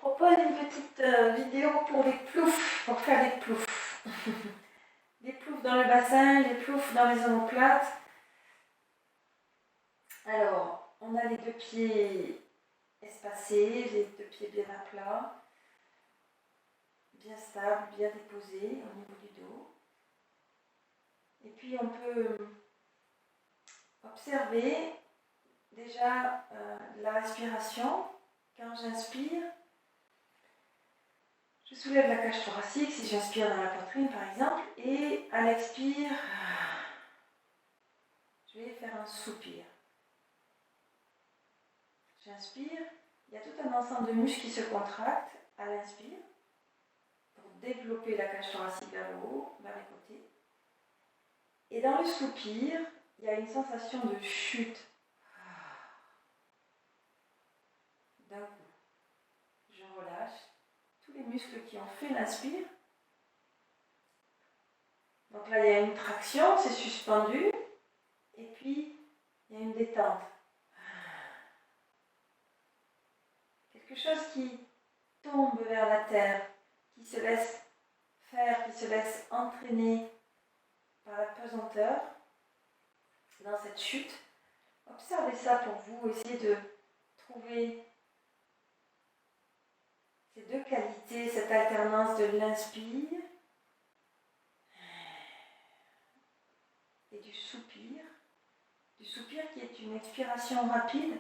propose une petite vidéo pour les ploufs, pour faire des ploufs. Des ploufs dans le bassin, des ploufs dans les omoplates. Alors, on a les deux pieds espacés, les deux pieds bien à plat, bien stables, bien déposés au niveau du dos. Et puis on peut observer déjà la respiration. Quand j'inspire, je soulève la cage thoracique, si j'inspire dans la poitrine par exemple, et à l'expire, je vais faire un soupir. J'inspire, il y a tout un ensemble de muscles qui se contractent à l'inspire pour développer la cage thoracique vers le haut, vers les côtés. Et dans le soupir, il y a une sensation de chute. D'un coup, je relâche tous les muscles qui ont fait l'inspire. Donc là, il y a une traction, c'est suspendu. Et puis, il y a une détente. Quelque chose qui tombe vers la terre, qui se laisse faire, qui se laisse entraîner par la pesanteur dans cette chute. Observez ça pour vous, essayez de trouver ces deux qualités, cette alternance de l'inspire et du soupir qui est une expiration rapide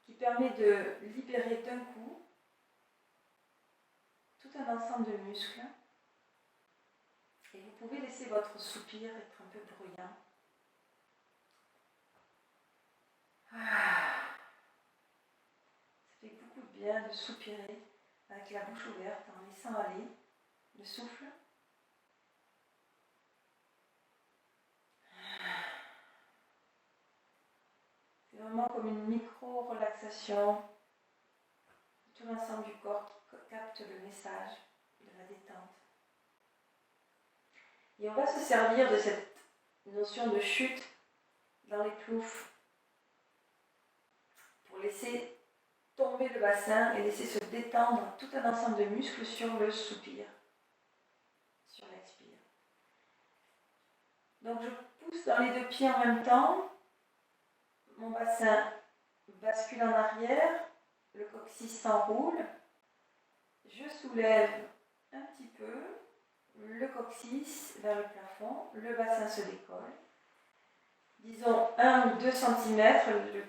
qui permet de libérer d'un coup tout un ensemble de muscles. Et vous pouvez laisser votre soupir être un peu bruyant. Ça fait beaucoup de bien de soupirer avec la bouche ouverte en laissant aller le souffle. C'est vraiment comme une micro-relaxation. Tout l'ensemble du corps qui capte le message de la détente. Et on va se servir de cette notion de chute dans les ploufs pour laisser tomber le bassin et laisser se détendre tout un ensemble de muscles sur le soupir, sur l'expire. Donc je pousse dans les deux pieds en même temps, mon bassin bascule en arrière, le coccyx s'enroule, je soulève un petit peu le coccyx vers le plafond, le bassin se décolle, disons 1 ou 2 cm,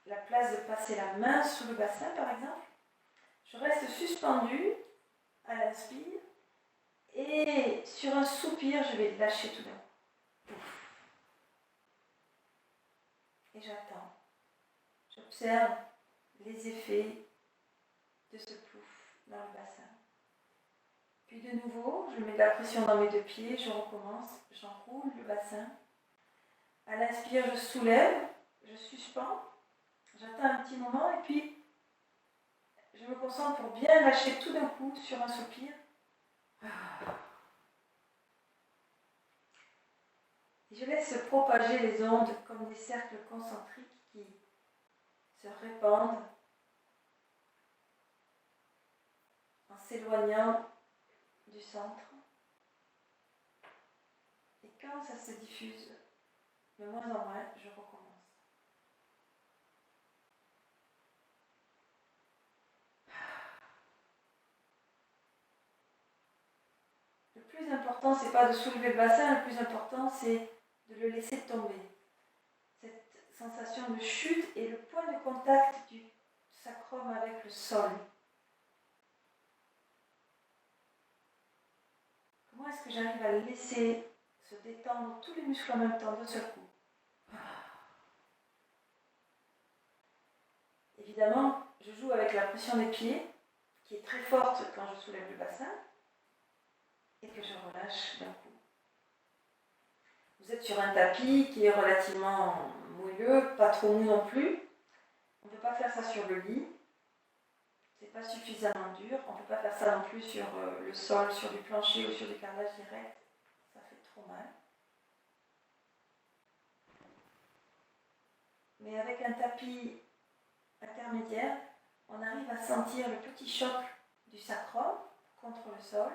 la place de passer la main sous le bassin par exemple. Je reste suspendue à l'inspire et sur un soupir, je vais lâcher tout d'un coup. Et j'attends. J'observe les effets de ce plouf dans le bassin. Puis de nouveau, je mets de la pression dans mes deux pieds, je recommence, j'enroule le bassin. À l'inspire, je soulève, je suspends, j'attends un petit moment et puis je me concentre pour bien lâcher tout d'un coup sur un soupir. Et je laisse se propager les ondes comme des cercles concentriques qui se répandent en s'éloignant du centre. Et quand ça se diffuse de moins en moins, je recommence. Le plus important, c'est pas de soulever le bassin, le plus important, c'est de le laisser tomber. Cette sensation de chute et le point de contact du sacrum avec le sol. Comment est-ce que j'arrive à laisser se détendre tous les muscles en même temps d'un seul coup? Évidemment, je joue avec la pression des pieds, qui est très forte quand je soulève le bassin, et que je relâche d'un coup. Vous êtes sur un tapis qui est relativement moelleux, pas trop mou non plus. On ne peut pas faire ça sur le lit. C'est pas suffisamment dur. On ne peut pas faire ça non plus sur le sol, sur du plancher ou sur du carrelage direct. Ça fait trop mal. Mais avec un tapis intermédiaire, on arrive à sentir le petit choc du sacrum contre le sol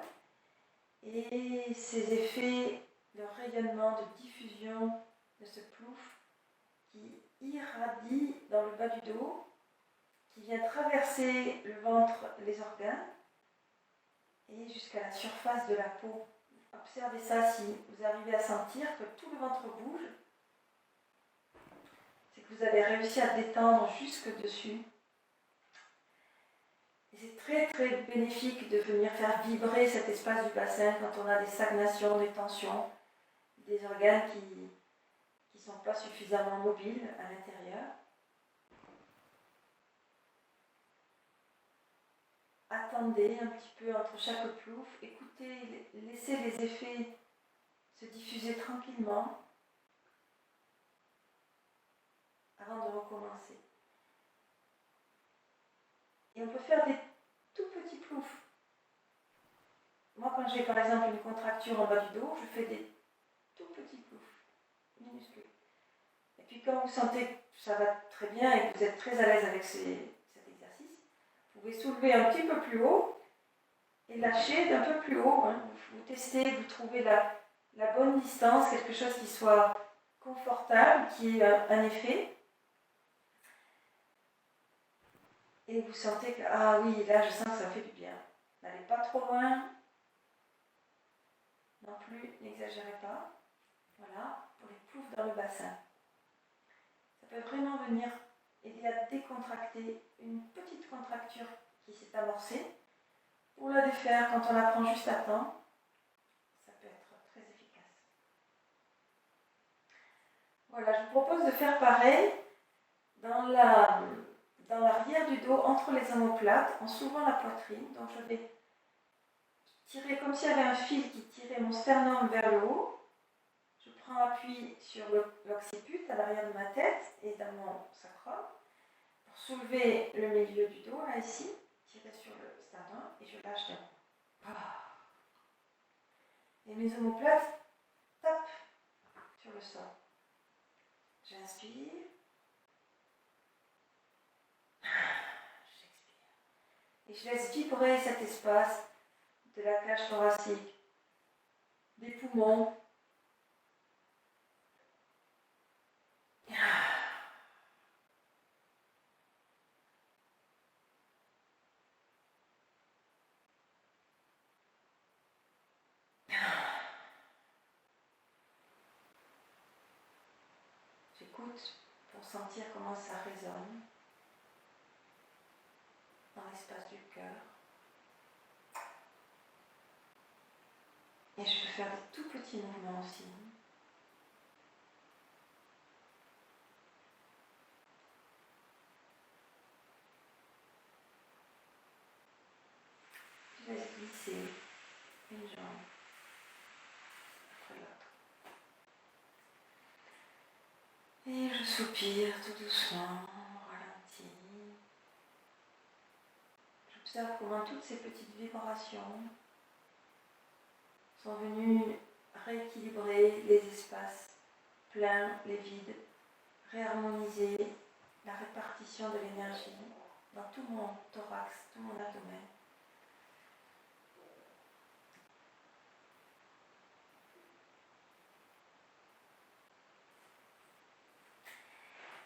et ces effets de rayonnement, de diffusion de ce plouf qui irradie dans le bas du dos, qui vient traverser le ventre, les organes et jusqu'à la surface de la peau. Observez ça si vous arrivez à sentir que tout le ventre bouge, c'est que vous avez réussi à détendre jusque dessus. Et c'est très très bénéfique de venir faire vibrer cet espace du bassin quand on a des stagnations, des tensions, des organes qui ne sont pas suffisamment mobiles à l'intérieur. Attendez un petit peu entre chaque plouf, écoutez, laissez les effets se diffuser tranquillement avant de recommencer. Et on peut faire des tout petits ploufs. Moi, quand j'ai par exemple une contracture en bas du dos, je fais des tout petits ploufs, minuscules. Et puis quand vous sentez que ça va très bien et que vous êtes très à l'aise avec cet exercice, vous pouvez soulever un petit peu plus haut et lâcher d'un peu plus haut. Vous testez, vous trouvez la bonne distance, quelque chose qui soit confortable, qui ait un effet. Et vous sentez que, ah oui, là je sens que ça fait du bien. N'allez pas trop loin. Non plus, n'exagérez pas. Voilà, pour les ploufs dans le bassin. Ça peut vraiment venir aider à décontracter une petite contracture qui s'est amorcée. Pour la défaire, quand on la prend juste à temps, ça peut être très efficace. Voilà, je vous propose de faire pareil dans l'arrière du dos, entre les omoplates, en soulevant la poitrine. Donc je vais tirer comme s'il y avait un fil qui tirait mon sternum vers le haut. Je prends appui sur l'occiput à l'arrière de ma tête et dans mon sacrum pour soulever le milieu du dos, là ici, tirer sur le sternum et je lâche d'un coup. Et mes omoplates tapent sur le sol. J'inspire. J'expire. Et je laisse vibrer cet espace de la cage thoracique, des poumons. J'écoute pour sentir comment ça résonne dans l'espace du cœur. Et je peux faire des tout petits mouvements aussi. Je laisse glisser une jambe après l'autre. Et je soupire tout doucement, ralenti. J'observe comment toutes ces petites vibrations sont venues rééquilibrer les espaces pleins, les vides, réharmoniser la répartition de l'énergie dans tout mon thorax, tout mon abdomen.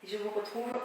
Et je vous retrouve